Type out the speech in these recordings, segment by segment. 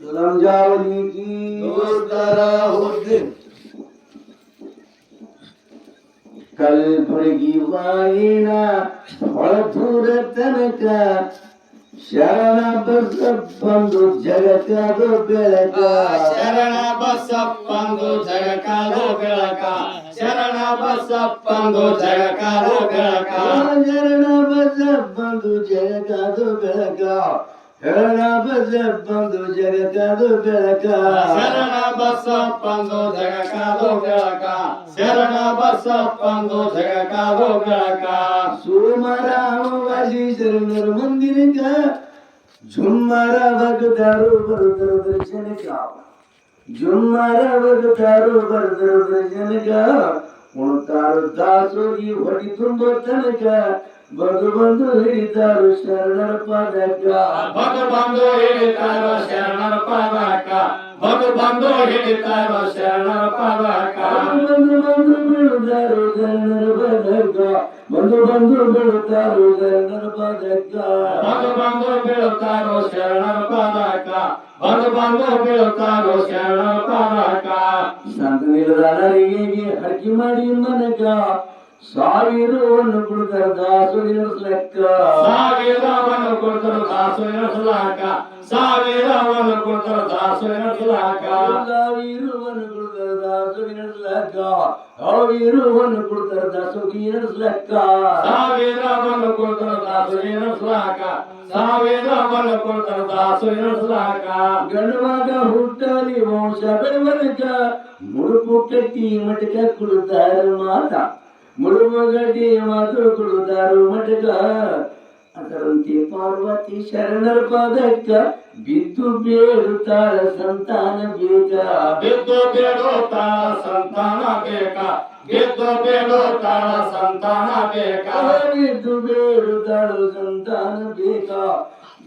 लमजावली की ಕಲ್ಬುರ್ಗಿ ವಾಯಿನ ಹೊಳಧೂರ ತನಕ ಶರಣ ಬಸಪ್ಪಂದು ಜಗಕ್ಕಾದು ಬೆಳಕ ಶರಣ ಬಸಪ್ಪಂದು ಜಗಕ್ಕಾದು ಬೆಳಕ ಶರಣ ಬಸಪ್ಪಂದು ಜಗಕ್ಕಾದು ಬೆಳಕ ಶರಣ ಬಸಪ್ಪಂದು ಜಗಕ್ಕಾದು ಬೆಳಕ ಶರಣ ಬಸಪ್ಪಂದು ಜಗಕ್ಕಾದು ಬೆಳಕ ಶರಣ ಬಸಪ್ಪಂದು ಜಗಕ್ಕಾದು ಬೆಳಕ ಶರಣ ಬಸಪ್ಪಂದು ಜಗಕ್ಕಾದು ಬೆಳಕ ಸೋಮವಾರ ಅಮಾವಾಸ್ಯೆ ಶರಣರ ಮಂದಿರಕ್ಕ ಜುಮ್ಮರ ಭಕ್ತರು ಬರುತ್ತರ ದರ್ಶನಕ್ಕ ಜುಮ್ಮರ ಭಕ್ತರು ಬರುತ್ತರ ದರ್ಶನಕ್ಕ ಉಣ್ತಾರು ದಾಸೋಗಿ ಹೊಡಿ ತುಂಬೋ ತನಕ ಬಂದು ಬಂದು ಹಿಡಿತಾರು ಶರಣರ ಪಾದಕ್ಕ ಬಂದು ಹಿಡಿತಾರೋ ಶರಣರ ಪಾದಕ್ಕ ಬಂದು ಹಿಡಿತಾರೋ ಶರಣರ ಪಾದಕ್ಕ ಬಂದು ಬಂದು ಬೀಳುತ್ತಾರು ಶರಣರ ಪಾದಕ್ಕ ಬಂದು ಬಂದು ಬೀಳುತ್ತಾರು ಶರಣರ ಪಾದಕ್ಕ ಬಂದು ಬೀಳುತ್ತಾರೋ ಶರಣರ ಪಾದಕ್ಕ ಬಂದು ಬೀಳುತ್ತಾರೋ ಶರಣರ ಪಾದಕ್ಕ ಸಂತ ನಿಲದಾನರಿಗೆ ಹರಕೆ ಮಾಡಿ ಮನಕ ಸಾವಿರವನ್ನು ಕೊಡ್ತಾರ ದಾಸೋಗಿ ನಡೆಸ್ಲಕ್ಕ ಸಾವಿರವನ್ನು ಕೊಡ್ತಾರ ದಾಸೋಗಿ ನಡೆಸಲಾಕ ಸಾವಿರವನ್ನು ಕೊಡ್ತಾರ ದಾಸೋಗಿ ನಡೆಸಲಾಕ ಸಾವಿರವನ್ನು ಕೊಡ್ತಾರ ದಾಸೋಗಿ ನಡೆಸ್ಲಕ್ಕ ಸಾವಿರವನ್ನು ಕೊಡ್ತಾರ ದಾಸೋಗಿ ನಡೆಸ್ಲಕ್ಕ ಸಾವಿರವನ್ನು ಕೊಡ್ತಾರ ದಾಸೋಗಿ ನಡೆಸಲಾಕ ಸಾವಿರವನ್ನು ಕೊಡ್ತಾರ ದಾಸೋಗಿ ನಡೆಸಲಾಕ ಗಂಡುವಾಗ ಹುಟ್ಟಲಿ ವಂಶ ಬೆಳವನಕ ಮುಡುಪು ಕಟ್ಟಿ ಮಟಕ ಕೊಡುತ್ತಾರ ಮಾತಾ ಮುಳುಗಡ್ಡಿ ಮಾತು ಕೊಡುತ್ತಾರು ಮಟಕ ಅದರಂತೆ ಪಾರ್ವತಿ ಶರಣರ ಪಾದಕ್ಕ ಬಿದ್ದು ಬೇಡುತ್ತಾಳ ಸಂತಾನ ಬೇಕ ಬಿದ್ದು ಬೇಡುತ್ತಾಳ ಸಂತಾನ ಬೇಕ ಬಿದ್ದು ಬೇಡುತ್ತಾಳ ಸಂತಾನ ಬೇಕ ಬಿದ್ದು ಬೇಡುತ್ತಾಳು ಸಂತಾನ ಬೇಕ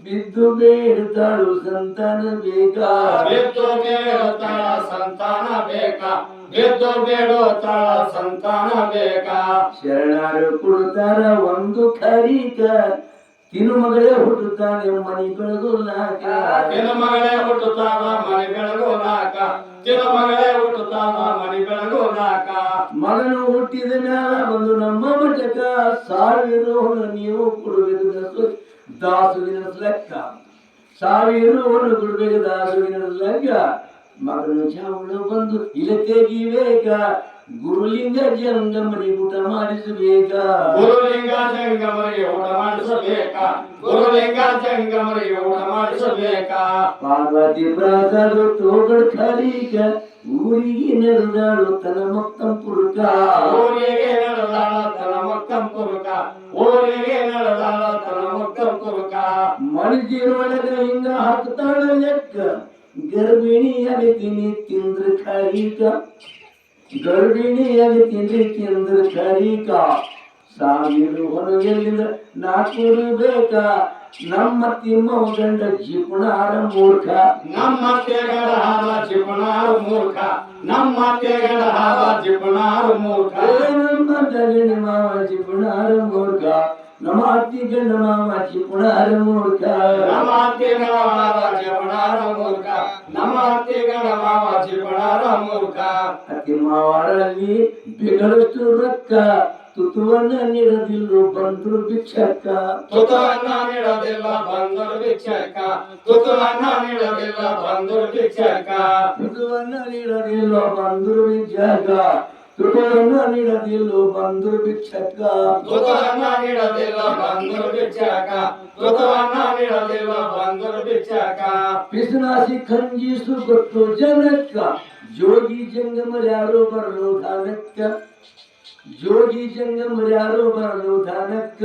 ಬಿದ್ದು ಬೇಡುತ್ತಾಳು ಸಂತಾನ ಬೇಕ ಬಿದ್ದು ಬೇಡುತ್ತಾಳ ಸಂತಾನ ಬೇಕ ಬಿದ್ದು ಬೇಡುತ್ತಾಳ ಸಂತಾನ ಬೇಕ ಶರಣರು ಕೊಡುತ್ತಾರ ಒಂದು ಖರೀಕ ತಿರುಮಗಳೇ ಹುಟ್ಟುತ್ತಾನೆ ಮನಿ ಬೆಳಗುಲಾಕ ತಿರುಮಗಳೇ ಹುಟ್ಟುತ್ತಾನ ಮನಿ ಬೆಳಗುಲಾಕ ತಿರುಮಗಳೇ ಹುಟ್ಟುತ್ತಾನ ಮನಿ ಬೆಳಗುಲಾಕ ಮಗನು ಹುಟ್ಟಿದ ಮ್ಯಾಲ ಬಂದು ನಮ್ಮ ಮಠಕ ಸಾವಿರ ನೀವು ಕೊಡಬೇಕು ದಾಸುವಿನ ಲೆಕ್ಕ ಸಾವಿರ ಕೊಡ್ಬೇಕು ದಾಸುವಿನ ಲೆಕ್ಕ ಮಗನು ಚಾವಳು ಬಂದು ಇಲ್ಲಿ ತೆಗಿಬೇಕ ಗುರುಲಿಂಗ ಜಂಗಮರಿ ಊಟ ಮಾಡಿಸಬೇಕ ಗುರುಲಿಂಗ ಜಂಗಮರಿ ಊಟ ಮಾಡಿಸಬೇಕ ಗುರುಲಿಂಗ ಜಂಗಮರಿ ಊಟ ಮಾಡಿಸಬೇಕ ಪಾರ್ವತಿ ಪ್ರಾಸಾದ ತೋಗಡ್ ಖರೀಕ ಊರಿಗೆ ನಡೆದಾಳು ತನ್ನ ಮಕ್ಕಂಪುರಕ ಊರಿಗೆ ನಡೆದಾಳ ತನ್ನ ಮಕ್ಕಂಪುರಕ ಊರಿಗೆ ನಡೆದಾಳ ತನ್ನ ಮಕ್ಕಂಪುರಕ ಮಣಿಜಿರೊಳಗ ಹಿಂಗ ಹಾಕ್ತಾಳ ಲೆಕ್ಕ ಗರ್ಭಿಣಿಯಾಗಿ ತಿನ್ನಿ ತಿಂದ್ರ ಖರೀಕ ಗರ್ಭಿಣಿಯಾಗಿ ತಿಂದ್ರಿ ತಿಂದ್ರ ಖರೀಕ ಸಾವಿರ ಹೊರಗೆಲ್ಲಿಂದ ನಾ ಕೊಡಬೇಕ ನಮ್ಮ ತಿಮ್ಮ ಗಂಡ ಜಿಪುಣಾರ ಮೂರ್ಖ ನಮ್ಮ ತೆಗಡ ಹಾರ ಜಿಪುಣಾರ ಮೂರ್ಖ ನಮ್ಮ ತೆಗಡ ಹಾರ ಜಿಪುಣಾರ ಮೂರ್ಖ ನಮ್ಮ ಗಂಡ ಮಾವ ಜಿಪುಣಾರ ಮೂರ್ಖ ನಮ್ಮ ಅತ್ತಿ ಗಂಡ ಮಾವ ಜಿಪುಣಾರ ಮೂರ್ಖ ನಮ್ಮ ಅತ್ತಿ ಗಂಡ ಮಾವ ಜಿಪುಣಾರ ಮೂರ್ಖ ನಮ್ಮ ಅತ್ತಿ ಗಂಡ ಮಾವ ಜಿಪುಣಾರ ಮೂರ್ಖ ಅತ್ತಿ ಮಾವಾರಲ್ಲಿ ಬಿಗಳಷ್ಟು ರೊಕ್ಕ ತುತುವನ್ನ ನೀಡದಿಲ್ಲ ಬಂದ್ರು ಭಿಕ್ಷಕ ತುತುವನ್ನ ನೀಡದಿಲ್ಲ ಬಂದರು ಭಿಕ್ಷಕ ತುತುವನ್ನ ನೀಡದಿಲ್ಲ ಬಂದರು ಭಿಕ್ಷಕ ತುತುವನ್ನ ನೀಡದಿಲ್ಲ ಬಂದ್ರು ಭಿಕ್ಷಕ ತುತುವನ್ನ ನೀಡದಿಲ್ಲ ಬಂದ್ರು ಭಿಕ್ಷಕ ತುತುವನ್ನ ನೀಡದಿಲ್ಲ ಬಂದರು ಭಿಕ್ಷಕ ತುತುವನ್ನ ನೀಡದಿಲ್ಲ ಬಂದರು ಭಿಕ್ಷಕ ಪಿಸುನಾಸಿ ಖಂಜಿಸು ಗೊತ್ತು ಜನಕ್ಕ ಜೋಗಿ ಜಂಗಮರ್ಯಾರು ಬರಲು ದಾನಕ್ಕ ಜೋಗಿ ಜಂಗಮರ್ಯಾರು ಬರಲು ದಾನಕ್ಕ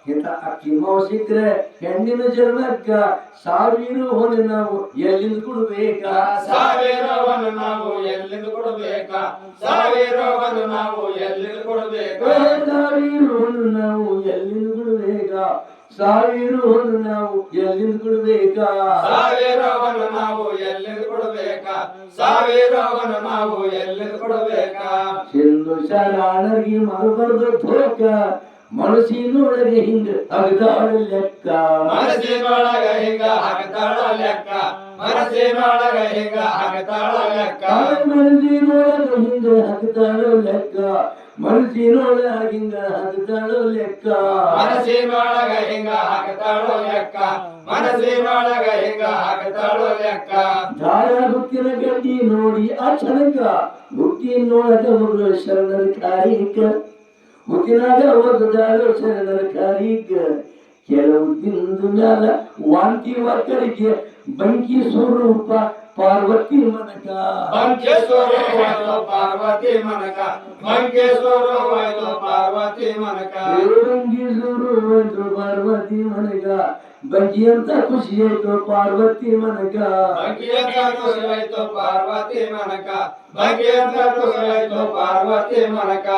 ಇಂಥ ಅಕ್ಕಿ ಮಾವು ಸಿಕ್ಕರೆ ಹೆಣ್ಣಿನ ಜನ್ಮಕ್ಕ ಸಾವಿರ ಹೊನ ನಾವು ಎಲ್ಲಿಂದ ಕೊಡ್ಬೇಕಾ ಸಾವಿರವನ್ನು ನಾವು ಎಲ್ಲಿಂದ ಕೊಡಬೇಕಾ ಸಾವಿರವನ್ನು ನಾವು ಎಲ್ಲಿಂದ ಕೊಡಬೇಕಾ ಸಾವಿರ ಹೊನ ನಾವು ಎಲ್ಲಿಂದ ಕೊಡ್ಬೇಕಾ ಸಾವಿರ ಹೊನ ನಾವು ಎಲ್ಲಿಂದ ಕೊಡ್ಬೇಕಾ ಸಾವಿರವನ್ನು ನಾವು ಎಲ್ಲಿಂದ ಕೊಡಬೇಕಾ ಸಾವಿರವನ್ನು ನಾವು ಎಲ್ಲಿಂದ ಕೊಡಬೇಕಾ ಸಿಂಧು ಶರಣರಿಗೆ ಮರಬರ್ದು ಧೋಕ ಮನಸ್ಸಿನೊಳಗೆ ಹಿಂಗ ಅಗದಾಳ ಲೆಕ್ಕ ಮನಸ್ಸಿನೊಳಗ ಹಿಂಗ ಹಾಕತಾಳ ಲೆಕ್ಕ ಮನಸ್ಸಿನೊಳಗ ಹಿಂಗ ಹಾಕತಾಳ ಲೆಕ್ಕ ಮನಸ್ಸಿನೊಳಗ ಹಿಂಗ ಹಾಕತಾಳ ಲೆಕ್ಕ ಮನಸ್ಸಿನೊಳಗ ಹಿಂಗ ಹಾಕತಾಳ ಲೆಕ್ಕ ಮನಸ್ಸಿನೊಳಗ ಹಿಂಗ ಹಾಕತಾಳ ಲೆಕ್ಕ ಮನಸ್ಸಿನೊಳಗ ಹಿಂಗ ಹಾಕತಾಳ ಲೆಕ್ಕ ದಾರ ಹುಟ್ಟಿನ ಗಡ್ಡಿ ನೋಡಿ ಆ ಕ್ಷಣಕ್ಕ ಹುಟ್ಟಿನೊಳಗ ಮಗಳು ಶರಣರ ಕಾಯಿಕ ಹುಟ್ಟಿನಾಗ ಒಗದಾಳು ಶರಣರ ಕಾಯಿಕ ಕೆಲವು ದಿನದ ಮ್ಯಾಲ ವಾಂತಿ ಒಕ್ಕರಿಗೆ ಬಂಕಿ ಸ್ವರೂಪ ಪಾರ್ವತಿ ಮನಕ ಬಂಕೇಶ್ವರ ಹೋಯ್ತು ಪಾರ್ವತಿ ಮನಕ ಬಂಕೇಶ್ವರ ಹೋಯ್ತು ಪಾರ್ವತಿ ಮನಕ ಬಂಕಿ ಸ್ವರೂಪ ಪಾರ್ವತಿ ಮನಕ ಬಂಕಿ ಅಂತ ಖುಷಿ ಆಯ್ತು ಪಾರ್ವತಿ ಮನಕ ಬಂಕಿ ಅಂತ ಖುಷಿ ಆಯ್ತು ಪಾರ್ವತಿ ಮನಕ ಬಂಕಿ ಅಂತ ಖುಷಿ ಆಯ್ತು ಪಾರ್ವತಿ ಮನಕ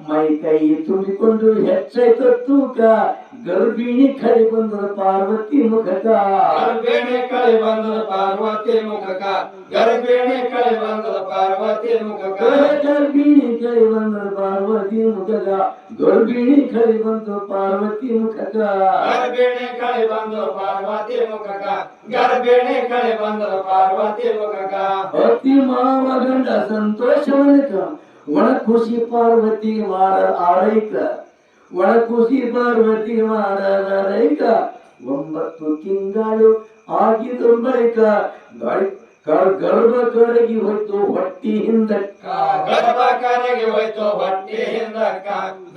ಮೈ ಕೈ ತುಂಬಿಕೊಂಡು ಹೆಚ್ಚಾಯ್ತು ತೂಕ ಗರ್ಭಿಣಿ ಕೈ ಬಂದ ಪಾರ್ವತಿ ಮುಖಕ ಗರ್ಭಿಣಿ ಕೈ ಬಂದ ಪಾರ್ವತಿ ಮುಖಕ ಗರ್ಭಿಣಿ ಕೈ ಬಂದ ಪಾರ್ವತಿ ಮುಖಕ ಗರ್ಭಿಣಿ ಕೈ ಬಂದ ಪಾರ್ವತಿ ಮುಖಕ ಗರ್ಭಿಣಿ ಕೈ ಬಂದ ಪಾರ್ವತಿ ಮುಖಕ ಗರ್ಭಿಣಿ ಕೈ ಬಂದ ಪಾರ್ವತಿ ಮುಖಕ ಗರ್ಭಿಣಿ ಕೈ ಬಂದ ಪಾರ್ವತಿ ಮುಖಕ ಅತಿ ಮಾವ ಗಂಡ ಸಂತೋಷವನಕ ಒಣ ಖುಷಿ ಪಾರ್ವತಿ ಮಾಡ ಆರೈಕ ಒಣ ಖುಷಿ ಪಾರ್ವತಿ ಮಾಡರೈಕ 9 ತಿಂಗಳು ಆಗಿದ ಬಳಿಕ ಗರ್ಭ ಕರಗಿ ಹೋಯ್ತು ಹೊಟ್ಟಿ ಹಿಂದಕ್ಕ ಗರ್ಭ ಕರಗಿ ಹೋಯ್ತು ಹೊಟ್ಟಿ ಹಿಂದಕ್ಕ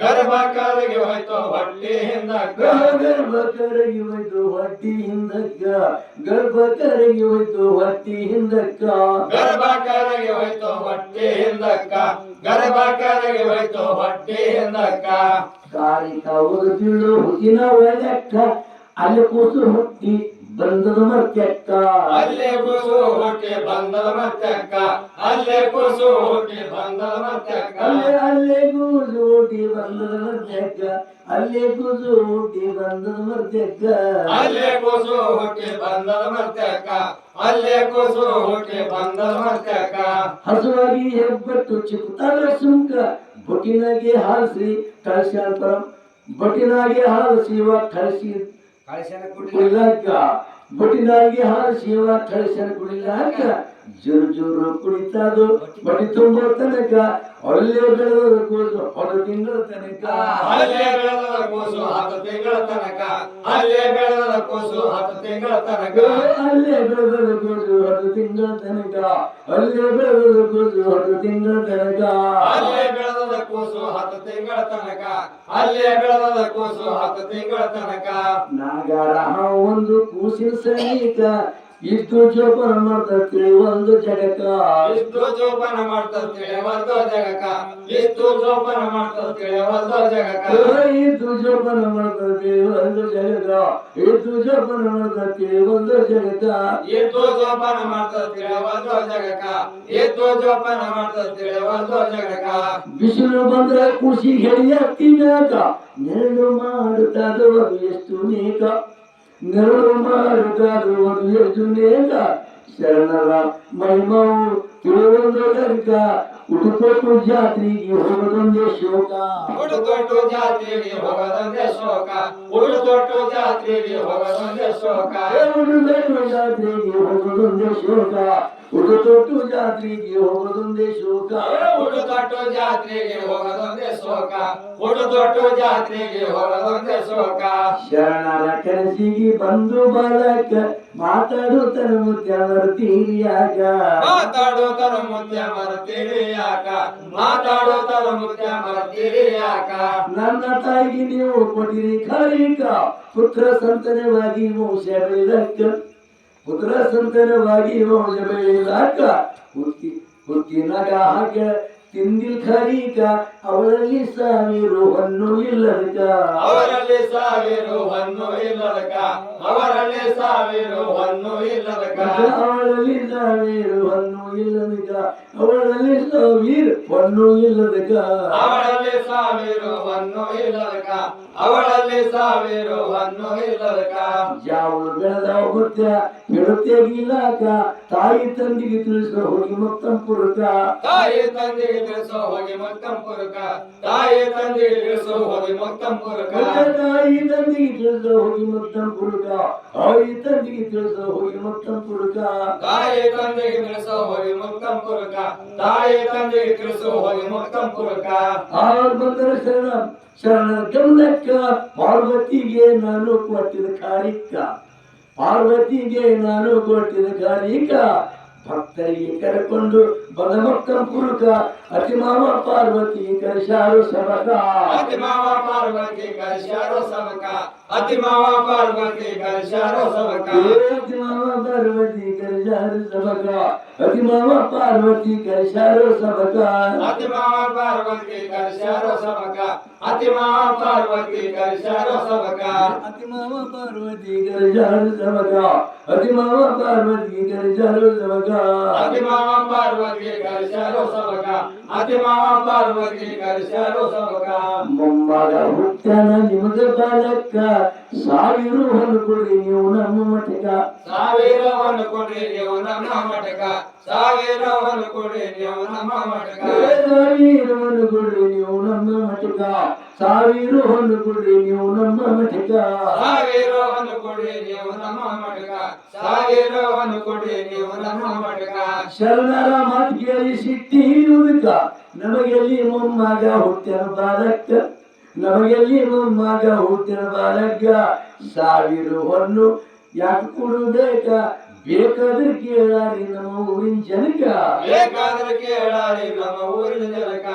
ಗರ್ಭ ಕರಗಿ ಹೋಯ್ತು ಹೊಟ್ಟಿ ಹಿಂದಕ್ಕ ಗರ್ಭ ಕರಗಿ ಹೋಯ್ತು ಹೊಟ್ಟಿ ಹಿಂದಕ್ಕ ಗರ್ಭ ಕರಗಿ ಹೋಯ್ತು ಹೊಟ್ಟಿ ಹಿಂದಕ್ಕ ಗರ್ಭ ಕರಗಿ ಹೋಯ್ತು ಹೊಟ್ಟಿ ಹಿಂದಕ್ಕ ಗರ್ಭ ಕರಗಿ ಹೋಯ್ತು ಹೊಟ್ಟಿ ಹಿಂದಕ್ಕ ಕಾರಿಕ ಓದುತ್ತಿಳು ಹುಟ್ಟಿನ ಒಳಕ್ಕ ಅಲ್ಲಿ ಕೂಸು ಹುಟ್ಟಿ ಬಂದದ ಮರ್ತ್ಯಕ್ಕ ಅಲ್ಲೇ ಕೂಸು ಹುಟ್ಟಿ ಬಂದದ ಮರ್ತ್ಯಕ್ಕ ಅಲ್ಲೇ ಕೂಸು ಹುಟ್ಟಿ ಬಂದದ ಮರ್ತ್ಯಕ್ಕ ಅಲ್ಲೇ ಕೂಸು ಹುಟ್ಟಿ ಬಂದದ ಮರ್ತ್ಯಕ್ಕ ಅಲ್ಲೇ ಕೂಸು ಹುಟ್ಟಿ ಬಂದದ ಮರ್ತ್ಯಕ್ಕ ಅಲ್ಲೇ ಕೂಸು ಹುಟ್ಟಿ ಬಂದದ ಮರ್ತ್ಯಕ್ಕ ಅಲ್ಲೇ ಕೂಸು ಹುಟ್ಟಿ ಬಂದದ ಮರ್ತ್ಯಕ್ಕ ಹಸುವಾಗಿ ಹೆಬ್ಬಟ್ಟು ಚಿಕ್ಕುತ್ತಾಳ ಸುಂಕ ಬೊಟ್ಟಿನಾಗೆ ಹಾರಿಸಿ ಕಳಸ್ಯಾನ ಪರಂ ಬೊಟ್ಟಿನಾಗೆ ಹಾರಿಸಿವ ಕಳಿಸಿ ಕುಡಿಲಾಕ ಬೊಟ್ಟಿನಾಗೆ ಹಾರಿಸಿವ ಕಳಿಸ್ಯಾನ ಕುಡಿಲಾಕ ಜೋರು ಜೋರು ಕುಡಿತಾದು ಬಡಿ ತುಂಬೋ ತನಕ ಅಲ್ಲೇ ಬೆಳೆದ ಕೂಸು 10 ತಿಂಗಳ ತನಕ ಅಲ್ಲೇ ಬೆಳೆದ ಕೂಸು 10 ತಿಂಗಳ ತನಕ ಅಲ್ಲೇ ಬೆಳೆದ ಕೂಸು 10 ತಿಂಗಳ ತನಕ ಅಲ್ಲೇ ಬೆಳೆದ ಕೂಸು 10 ತಿಂಗಳ ತನಕ ಅಲ್ಲೇ ಬೆಳೆದ ಕೂಸು 10 ತಿಂಗಳ ತನಕ ಅಲ್ಲೇ ಬೆಳೆದ ಕೂಸು 10 ತಿಂಗಳ ತನಕ ಅಲ್ಲೇ ಬೆಳೆದ ಕೂಸು 10 ತಿಂಗಳ ತನಕ ನಾಗಾರ ಒಂದು ಕೂಸಿನ ಸೈನಿಕ ಇಷ್ಟು ಜೋಪಾನ ಮಾಡ್ತತಿ ಒಂದು ಜಗಕ್ಕ ಇಷ್ಟು ಜೋಪಾನ ಮಾಡ್ತತಿ ಒಂದು ಜಗಕ್ಕ ಇಷ್ಟು ಜೋಪಾನ ಮಾಡ್ತತಿ ಒಂದು ಜಗಕ್ಕ ಇಷ್ಟು ಜೋಪಾನ ಮಾಡ್ತತಿ ಒಂದು ಜಗಕ್ಕ ಇಷ್ಟು ಜೋಪಾನ ಮಾಡ್ತತಿ ಒಂದು ಜಗಕ್ಕ ಇಷ್ಟು ಜೋಪಾನ ಮಾಡ್ತತಿ ಒಂದು ಜಗಕ್ಕ ಇಷ್ಟು ಜೋಪಾನ ಮಾಡ್ತತಿ ಒಂದು ಜಗಕ್ಕ ಬಿಸಿಲು ಬಂದ್ರೆ ಖುಷಿ ಹೆಡಿ ಹತ್ತಿನಾಕ ನೆರಳು ಮಾಡುತ್ತಾದ ಎಷ್ಟು ನೇಕ ನೆರಳು ಮಾಡುತ್ತಾದ ಎಷ್ಟು ನೇಕ ಶರಣರ ಮೈಮವು ತಿಳಿಯುವುದಕ್ಕ ಉಡುಕೊಟ್ಟು ಜಾತ್ರೆಗೆ ಹೋಗದೊಂದೇ ಶೋಕ ಉಡುಕೊಟ್ಟು ಜಾತ್ರೆಗೆ ಹೋಗದೊಂದೇ ಶೋಕ ಉಡುಕೊಟ್ಟು ಜಾತ್ರೆಗೆ ಹೋಗದೊಂದೇ ಶೋಕ ಉಡುಕೊಟ್ಟು ಜಾತ್ರೆಗೆ ಹೋಗದೊಂದೇ ಶೋಕ ಉಡುಕೊಟ್ಟು ಜಾತ್ರೆಗೆ ಹೋಗದೊಂದೇ ಶೋಕ ಉಡುಕೊಟ್ಟು ಜಾತ್ರೆಗೆ ಹೋಗದೊಂದೇ ಶೋಕ ಉಡುಕೊಟ್ಟು ಜಾತ್ರೆಗೆ ಹೋಗದೊಂದೇ ಶೋಕ ಶರಣರ ಕನಸಿಗೆ ಬಂದು ಬಾಲಕ ಮಾತಾಡುತ್ತಾನ ಮುತ್ಯ ಮರ್ತೀರಿಯಾಗ ಮಾತಾಡುತ್ತಾನ ಮುತ್ಯ ಮರ್ತೀರಿಯಾಕ ಮಾತಾಡುತ್ತಾನ ಮುತ್ಯ ಮರ್ತೀರಿಯಾಕ ನನ್ನ ತಾಯಿಗೆ ನೀವು ಕೊಟ್ಟಿರಿ ಖಾರಿಕ ಪುತ್ರ ಸಂತಾನವಾಗಿ ವಂಶ ಬೆಳೆದಕ್ಕ ಪುತ್ರ ಸಂತಾನವಾಗಿ ವಂಶ ಬೆಳೆದಾಕ ಹುಟ್ಟಿನಾಗ ಹಾಕ ತಿಂದಿಲ್ ಖರೀಕ ಅವಳಲ್ಲಿ ಸಾವಿರು ಹೊನ್ನು ಇಲ್ಲದಕ ಅವರಲ್ಲಿ ಸಾವಿರು ಹೊನ್ನು ಇಲ್ಲದಕ ಅವರಲ್ಲಿ ಸಾವಿರು ಹೊನ್ನು ಇಲ್ಲದಕ ಅವಳಲ್ಲಿ ಸಾವಿರು ಹೊನ್ನು ಇಲ್ಲದಕ ಅವಳಲ್ಲಿ ಸಾವಿರು ಹೊನ್ನು ಇಲ್ಲದಕ ಅವರಲ್ಲಿ ಸಾವಿರು ಹೊನ್ನು ಇಲ್ಲದಕ ಅವಳಲ್ಲಿ ಸಾವಿರ ಹೊನ್ನು ಇಲ್ಲದಕ್ಕ ಯಾವಳು ಬೆಳೆದವ ಗೊತ್ತ ಹೇಳುತ್ತೇಗಿಲ್ಲಾಕ ತಾಯಿ ತಂದಿಗೆ ತಿಳಿಸೋ ಹೋಗಿ ಮಕ್ಕಂಪುರಕ ತಾಯಿ ತಂದೆಗೆ ತಿಳಿಸೋ ಹೋಗಿ ಮಕ್ಕಂಪುರಕ ತಾಯಿ ತಂದೆಗೆ ತಿಳಿಸೋ ಹೋಗಿ ಮಕ್ಕಂಪುರಕ ತಾಯಿ ತಂದಿಗೆ ತಿಳಿಸೋ ಹೋಗಿ ಮಕ್ಕಂಪುರಕ ತಾಯಿ ತಂದಿಗೆ ತಿಳಿಸೋ ಹೋಗಿ ಮಕ್ಕಂಪುರಕ ತಾಯಿ ತಂದೆಗೆ ತಿಳಿಸೋ ಹೋಗಿ ಮಕ್ಕಂಪುರಕ ತಾಯಿ ತಂದೆಗೆ ತಿಳಿಸೋ ಹೋಗಿ ಮಕ್ಕಂಪುರಕ ಆವಾಗ ಬಂದರೆ ಶರಣರ ಗಮನಕ್ಕ ಪಾರ್ವತಿಗೆ ನಾನು ಕೊಟ್ಟಿದ ಕಾರಿಕ ಪಾರ್ವತಿಗೆ ನಾನು ಕೊಟ್ಟಿದ ಕಾರಿಕ ಭಕ್ತರಿಗೆ ಕರೆಕೊಂಡು ಬಲಮಕ್ಕಂಪುರಕ ಅತಿ ಮಾವ ಪಾರ್ವತಿ ಕರೆಶಾರು ಸಬಕ ಅತಿ ಮಾವ ಪಾರ್ವತಿ ಕರೆಶಾರು ಸಬಕ ಅತಿ ಮಾವ ಪಾರ್ವತಿ ಕರೆಶಾರು ಸಬಕ ಅತಿ ಮಾವ ಪಾರ್ವತಿ ಕರೆಶಾರು ಸಬಕ ಅತಿ ಮಾವ ಪಾರ್ವತಿ ಕರೆಶಾರು ಸಬಕ ಅತಿ ಮಾವ ಪಾರ್ವತಿ ಕರೆಶಾರು ಸಬಕ ಅತಿ ಮಾವ ಪಾರ್ವತಿ ಕರೆಶಾರು ಸಬಕ ಅತಿ ಮಾವ ಪಾರ್ವತಿ ಕರೆಶಾರು ಸಬಕ ಅತಿ ಮಾವ ಪಾರ್ವತಿ ಕರೆಶಾರು ಸಬಕ ಅತಿ ಮಾವ ಪಾರ್ವತಿ ಕರೆಶಾರು ಸಬಕ ಅತಿ ಮಾವ ಪಾರ್ವತಿ ಕರೆಶಾರು ಸಬಕ ಮೊಮ್ಮಗ ಹುಟ್ಟನ ನಿಮಗೆ ಬಾಲಕ್ಕ ಸಾವಿರ ಹೊಲಕೊಡ್ರಿ ನೀವು ನಮ್ಮ ಮಠಕ ಸಾವಿರವನ್ನು ಕೊಡ್ರಿ ನೀವು ನಮ್ಮ ಮಠಕ ಸಾವಿರವನ್ನು ಕೊಡ್ರಿ ನೀವು ನಮ್ಮ ಮಠಕ ಸಾವಿರವನ್ನು ಕೊಡ್ರಿ ನೀವು ನಮ್ಮ ಮಠಕ ಸಾವಿರ ಹೊನ್ನು ಕೊಡ್ರಿ ನೀವು ನಮ್ಮ ಮಠಕ ಸಾವಿರವನ್ನು ಕೊಡ್ರಿ ನೀವು ನಮ್ಮ ಮಠಕ ಸಾವಿರವನ್ನು ಕೊಡ್ರಿ ನೀವು ನಮ್ಮ ಮಠಕ ಶರಣರ ಮಾತು ಕೇಳಿ ಸಿಟ್ಟಿ ಹಿಡಿಯುವುದಕ್ಕ ನಮಗೆಲ್ಲಿ ಮೊಮ್ಮಗ ಹುಟ್ಟನ ಬಾಲಕ್ಕ ನಮಗೆಲ್ಲಿ ಮೊಮ್ಮಗ ಹುಟ್ಟನ ಬಾಲಕ್ಕ ಸಾವಿರ ಹೊನ್ನು ಯಾಕೆ ಕೊಡಬೇಕ ಬೇಕಾದ್ರೆ ಕೇಳಾರಿ ನಮ್ಮ ಊರಿನ ಜನಕ ಬೇಕಾದ್ರೆ ಕೇಳಾರಿ ನಮ್ಮ ಊರಿನ ಜನಕ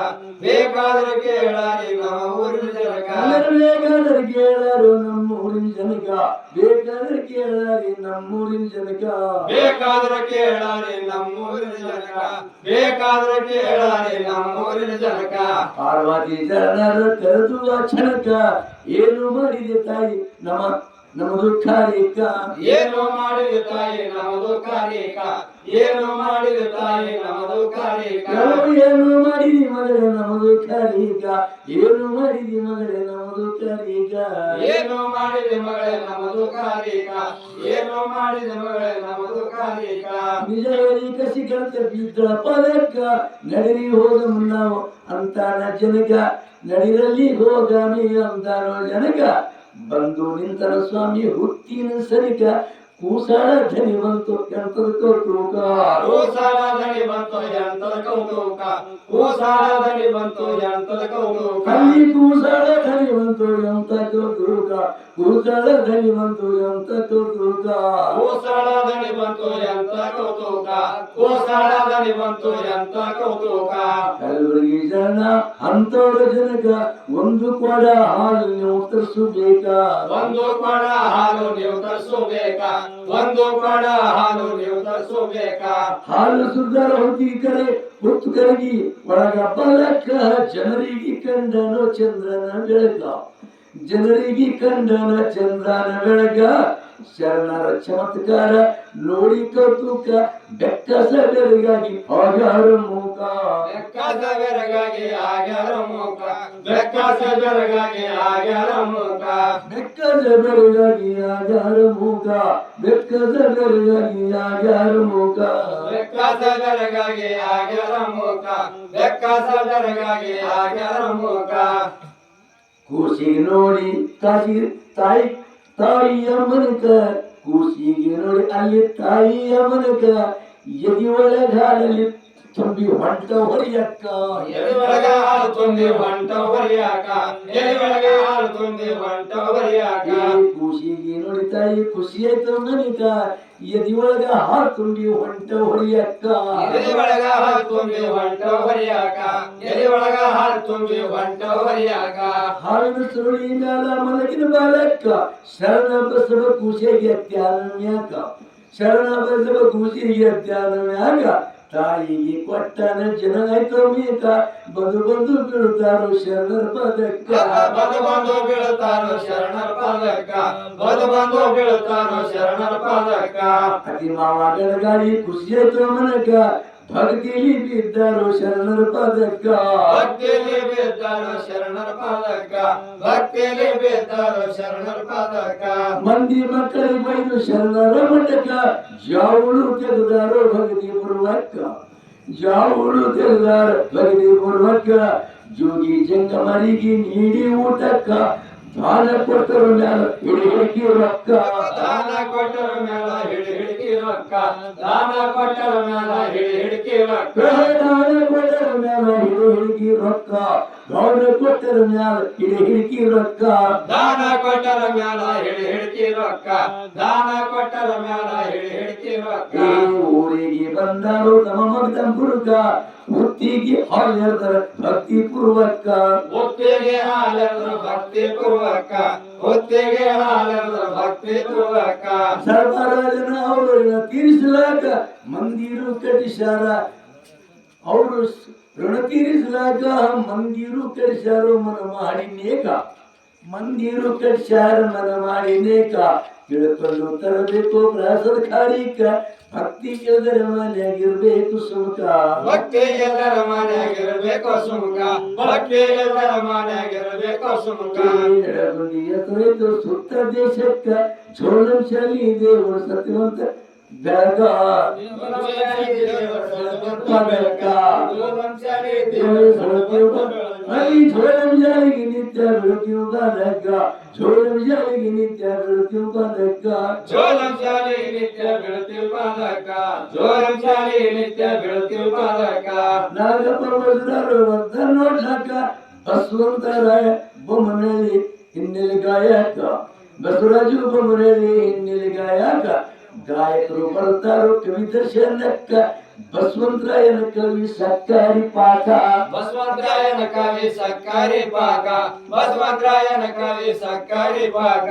ಬೇಕಾದ್ರೆ ಕೇಳಾರಿ ನಮ್ಮ ಊರಿನ ಜನಕ ಬೇಕಾದ್ರೆ ಕೇಳಾರು ನಮ್ಮ ಊರಿನ ಜನಕ ಬೇಕಾದ್ರೆ ಕೇಳಾರಿ ನಮ್ಮೂರಿನ ಜನಕ ಬೇಕಾದ್ರೆ ಕೇಳಾರಿ ನಮ್ಮೂರಿನ ಜನಕ ಬೇಕಾದ್ರೆ ಕೇಳಾರಿ ನಮ್ಮೂರಿನ ಜನಕ ಪಾರ್ವತಿ ಶರಣರ ಕರೆದುವ ಕ್ಷಣಕ ಏನು ಮಾಡಿದೆ ತಾಯಿ ನಮ್ಮ ದುಃಖಾರಿಕ ಏನು ಮಾಡಿದ ತಾಯಿ ನಮ್ಮದು ಕಾರ್ಯಕ ಏನು ಮಾಡಿದ ತಾಯಿ ನಮ್ಮದು ಕಾರ್ಯಕ ಏನು ಮಾಡಿದಿ ಮಗಳೇ ನಮ್ಮದು ಕಾರ್ಯಕ ಏನು ಮಾಡಿದಿ ಮಗಳೇ ನಮ್ಮದು ಕಾರ್ಯಕ ಏನು ಮಾಡಿದ ಮಗಳೇ ನಮ್ಮದು ಕಾರ್ಯಕ ಏನು ಮಾಡಿದ ಮಗಳೇ ನಮ್ಮದು ಕಾರ್ಯಕ ನಿಜ ಹೇಳಿ ಕಸಿ ಕಲಿತ ಬಿದ್ದ ಪದಕ್ಕ ನಡಿರಿ ಹೋದ ನಾವು ಅಂತಾನ ಜನಕ ನಡಿರಲ್ಲಿ ಹೋಗಾಮಿ ಅಂತಾನೋ ಜನಕ ಬಂದು ನಿಂತರ ಸ್ವಾಮಿ ಹುಟ್ಟಿನ ಸರಿಕ ಕೂಸಾಳ ಧನಿ ಬಂತು ಎಂತದ ಕೌತುಕ ಕೂಸಾಳ ಧನಿ ಬಂತು ಎಂತದ ಕೌತುಕ ಕೂಸಾಳ ಧನಿ ಬಂತು ಎಂತದ ಕೌತುಕ ಅಲ್ಲಿ ಕೂಸಾಳ ಧನಿ ಬಂತು ಎಂತ ಕೌತುಕ ಕೂಸಾಳ ಧನಿ ಬಂತು ಎಂತ ಕೌತುಕ ಕೂಸಾಳ ಧನಿ ಬಂತು ಎಂತ ಕೌತುಕ ಕೂಸಾಳ ಧನಿ ಬಂತು ಎಂತ ಕೌತುಕ ಕಲಬುರಗಿ ಜನ ಅಂತವರ ಜನಕ ಒಂದು ಕೊಡ ಹಾಲು ನೀವು ತರಿಸಬೇಕಾ ಒಂದು ಕೊಡ ಹಾಲು ನೀವು ತರಿಸಬೇಕಾ ಒಂದು ಕೊಡ ಹಾಲು ನೀವು ತರಿಸಬೇಕಾ ಹಾಲು ಸುಧಾರ ಹೊತ್ತಿ ಕರೆ ಹೊತ್ತು ಕರಗಿ ಒಳಗ ಬಲಕ್ಕ ಜನರಿಗೆ ಕಂಡನು ಚಂದ್ರನ ಬೆಳಕ ಜನರಿಗೆ ಕಂಡನ ಚಂದ್ರನ ಬೆಳಕ ಶರಣರ ಚಮತ್ಕಾರ ನೋಡಿ ಕೌತುಕ ಬೆಕ್ಕಸ ಬೆರಗಾಗಿ ಆಗ್ಯಾರ ಮೂಕ ಬೆಕ್ಕಸ ಬೆರಗಾಗಿ ಆಗ್ಯಾರ ಮೂಕ ಬೆಕ್ಕಸ ಬೆರಗಾಗಿ ಆಗ್ಯಾರ ಮೂಕ ಬೆಕ್ಕಸ ಬೆರಗಾಗಿ ಆಗ್ಯಾರ ಮೂಕ ಬೆಕ್ಕಸ ಬೆರಗಾಗಿ ಆಗ್ಯಾರ ಮೂಕ ಬೆಕ್ಕಸ ಬೆರಗಾಗಿ ಆಗ್ಯಾರ ಮೂಕ ಬೆಕ್ಕಸ ಬೆರಗಾಗಿ ಆಗ್ಯಾರ ಮೂಕ ಕೂಸಿಗೆ ನೋಡಿ ತಾಯಿಯ ಮನಕ ಕೂಸಿಗೆ ನೋಡಿ ಅಲ್ಲಿ ತಾಯಿಯ ಮನಕ ಎದಿ ಒಳಗಾಲಲ್ಲಿ ತುಂಬಿ ಹೊಂಟ ಹೊರಿಯಕ್ಕ ಎದೆ ಒಳಗ ಹಾಲು ತುಂಬಿ ಹೊಂಟ ಹೊರಿಯಾಕ ಎದೆ ಒಳಗ ಹಾಲು ತುಂಬಿ ಹೊಂಟ ಹೊರಿಯಾಕ ಕೂಸಿಗೆ ನೋಡಿ ತಾಯಿ ಖುಷಿ ಆಯ್ತು ಮನಿಕ ಎದಿ ಒಳಗ ಹಾಲು ತುಂಬಿ ಹೊಂಟ ಹೊರಿಯಕ್ಕ ಎದೆ ಒಳಗ ಹಾಲು ತುಂಬಿ ಹೊಂಟ ಹೊರಿಯಾಕ ಎದೆ ಒಳಗ ಹಾಲು ತುಂಬಿ ಹೊಂಟ ಹೊರಿಯಾಕ ಹಾಲಿನ ಸುರುಳಿ ಮ್ಯಾಲ ಮಲಗಿನ ಬಾಲಕ್ಕ ಶರಣ ಬಸವ ಕೂಸಿಗೆ ತ್ಯಾನ ಮ್ಯಾಕ ಶರಣ ಬಸವ ಕೂಸಿಗೆ ತ್ಯಾನ ಮ್ಯಾಕ ತಾಯಿಗೆ ಕೊಟ್ಟನ ಜನ ಆಯ್ತು ಮೀಕ ಬಂದು ಬಂದು ಬೀಳುತ್ತಾರೋ ಶರಣರ ಪದಕ್ಕ ಬಂದು ಬಂದು ಬೀಳುತ್ತಾರೋ ಶರಣರ ಪದಕ್ಕ ಬಂದು ಬಂದು ಬೀಳುತ್ತಾರೋ ಶರಣರ ಪದಕ್ಕ ಅತಿ ಮಾವ ಗಡಗಾಡಿ ಖುಷಿ ಆಯ್ತು ಮನಕ ಭಕ್ತಿಲಿ ಬಿದ್ದರು ಶರಣರ ಪದಕ ಭಕ್ತಿಲಿ ಬಿದ್ದರು ಶರಣರ ಪದಕ ಭಕ್ತಿಲಿ ಬಿದ್ದರು ಶರಣರ ಪದಕ ಮಂದಿ ಮಕ್ಕಳಿಗೆ ಬೈದು ಶರಣರ ಮಠಕ ಜಾವುಳು ತೆಗೆದಾರೋ ಭಕ್ತಿ ಪೂರ್ವಕ ಜಾವುಳು ತೆಗೆದಾರ ಭಕ್ತಿ ಪೂರ್ವಕ ಜೋಗಿ ಜಂಗಮರಿಗೆ ನೀಡಿ ಊಟಕ್ಕ ದಾನ ಕೊಟ್ಟರು ಮ್ಯಾಲ ಹಿಡಿಹಿಡಿಕಿ ರೊಕ್ಕ ದಾನ ಕೊಟ್ಟರ ಮ್ಯಾಲ ಹಿಡಿಹಿಡಿಕಿ ರೊಕ್ಕ ದಾನ ಕೊಟ್ಟರ ಮ್ಯಾಲ ಹಿಡಿಹಿಡಿಕಿ ರೊಕ್ಕ ದಾನ ಕೊಟ್ಟರ ಮ್ಯಾಲ ಹಿಡಿಹಿಡಿಕಿ ರೊಕ್ಕ ದಾನ ಕೊಟ್ಟರ ಮ್ಯಾಲ ಹಿಡಿಹಿಡಿಕಿ ರೊಕ್ಕ ದಾನ ಕೊಟ್ಟರ ಮ್ಯಾಲ ಹಿಡಿಹಿಡಿಕಿ ರೊಕ್ಕ ದಾನ ಕೊಟ್ಟರ ಮ್ಯಾಲ ಹಿಡಿಹಿಡಿಕಿ ರೊಕ್ಕ ಊರಿಗೆ ಬಂದರು ತಮ್ಮ ಮಗದಂ ಪುರುಕ ಮುತ್ತಿಗೆ ಹಾಲೆರ್ದರ ಭಕ್ತಿ ಪೂರ್ವಕ ಮುತ್ತಿಗೆ ಹಾಲೆರ್ದರ ಭಕ್ತಿ ಪೂರ್ವಕ ಮುತ್ತಿಗೆ ಹಾಲೆರ್ದರ ಭಕ್ತಿ ಪೂರ್ವಕ ಸರ್ವರಾಜನ ಅವರನ್ನ ತೀರಿಸಲಾಕ ಮಂದಿರು ಕಟ್ಟಿಸಾರ ಅವರು ಋಣ ತೀರಿಸಲಾಕ ಮಂದಿರು ಕಟ್ಟಿಸಾರು ಮನ ಮಾಡಿನೇಕ ಮಂದಿರು ಕಟ್ಟಿಸಾರ ಮನ ಮಾಡಿನೇಕ ತಿಳ್ಕೊಂಡು ತರಬೇಕು ಪ್ರಾಸದ ಖಾರಿಕ ಭಕ್ತಿ ಎಲ್ಲರ ಮನೆಯಾಗಿರ್ಬೇಕು ಸುಮುಖ ಭಕ್ತಿ ಎಲ್ಲರ ಮನೆಯಾಗಿರ್ಬೇಕು ಸುಮುಖ ಭಕ್ತಿ ಎಲ್ಲರ ಮನೆಯಾಗಿರ್ಬೇಕು ಸುಮುಖ ಎಡಗುಂದಿಯ ತೊರೆದು ಸುತ್ತ ದೇಶಕ್ಕ ಚೋಳಂಶಾಲಿ ದೇವರು ಸತ್ಯವಂತ ಬೆಳಗ ಚೋಳಂಶಾಲಿಗೆ ನಿತ್ಯ ಬೆಳಕಿಯು ಬಾಲಕ ಚೋಳಂಶಾಲಿಗೆ ನಿತ್ಯ ಬೆಳಕಿಯು ಬಾಲಕ ಚೋಳಂಶಾಲಿ ನಿತ್ಯ ಬೆಳಕಿಯು ಬಾಲಕ ಚೋಳಂಶಾಲಿ ನಿತ್ಯ ಬೆಳಕಿಯು ಬಾಲಕ ನಾಗಪ್ಪ ವಜ್ರರು ವರ್ಧ ನೋಡ್ಲಕ ಬಸವಂತರಾಯ ಬೊಮ್ಮನಹಳ್ಳಿ ಹಿನ್ನೆಲೆ ಗಾಯಕ ಬಸವರಾಜು ಬೊಮ್ಮನಹಳ್ಳಿ ಹಿನ್ನೆಲೆ ಗಾಯಕ ಗಾಯಕರು ಬರ್ತಾರೋ ಕವಿ ದರ್ಶನಕ್ಕ ಬಸವಂತರಾಯನ ಕವಿ ಸರ್ಕಾರಿ ಪಾಠ ಬಸವಂತರಾಯನ ಕವಿ ಸರ್ಕಾರಿ ಪಾಕ ಬಸವಂತರಾಯನ ಕವಿ ಸರ್ಕಾರಿ ಪಾಕ